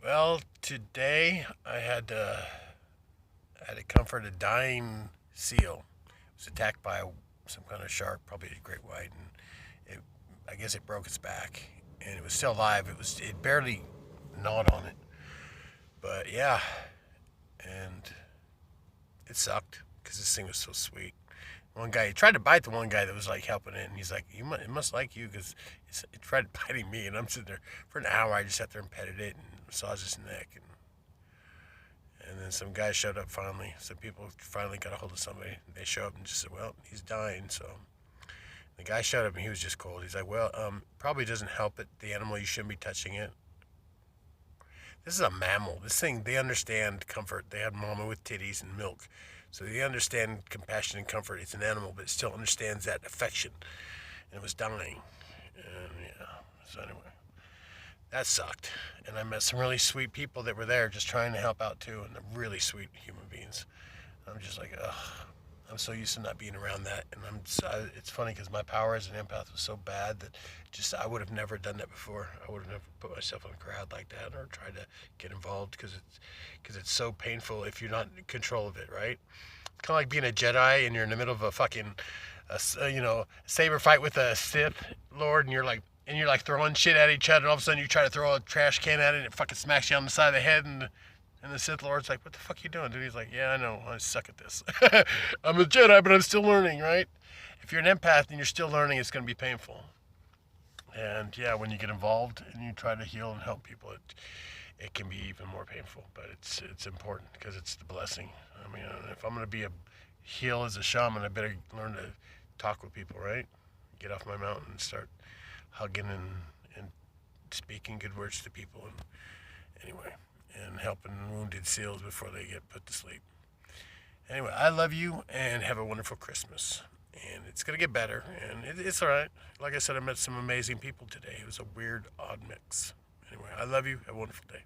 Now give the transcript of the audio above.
Well, today I had to comfort a dying seal. It was attacked by some kind of shark, probably a great white, and I guess it broke its back, and it was still alive. It barely gnawed on it, but yeah, and it sucked because this thing was so sweet. One guy he tried to bite the one guy that was like helping it, and he's like, it must like you because it tried biting me, and I'm sitting there for an hour. I just sat there and petted it and massaged its neck, and then some guy showed up finally. Some people finally got a hold of somebody. They showed up and just said, "Well, he's dying." So the guy showed up and he was just cold. He's like, "Well, probably doesn't help it. The animal, you shouldn't be touching it. This is a mammal. This thing, they understand comfort. They had mama with titties and milk, so they understand compassion and comfort. It's an animal, but it still understands that affection. And it was dying. And yeah. So anyway, that sucked. And I met some really sweet people that were there just trying to help out too, and they're really sweet human beings. I'm just like, ugh. I'm so used to not being around that, and it's funny because my power as an empath was so bad that just I would have never done that before. I would have never put myself in a crowd like that or tried to get involved because it's so painful if you're not in control of it, right? It's kind of like being a Jedi and you're in the middle of a fucking, saber fight with a Sith Lord, and you're like throwing shit at each other, and all of a sudden you try to throw a trash can at it, and it fucking smacks you on the side of the head, and the Sith Lord's like, "What the fuck you doing, dude?" He's like, "Yeah, I know. I suck at this. I'm a Jedi, but I'm still learning, right?" If you're an empath and you're still learning, it's going to be painful. And yeah, when you get involved and you try to heal and help people, it can be even more painful. But it's important because it's the blessing. I mean, if I'm going to be a heal as a shaman, I better learn to talk with people, right? Get off my mountain and start hugging and speaking good words to people. And anyway, and helping wounded seals before they get put to sleep. Anyway, I love you and have a wonderful Christmas. And it's going to get better, and it's all right. Like I said, I met some amazing people today. It was a weird, odd mix. Anyway, I love you. Have a wonderful day.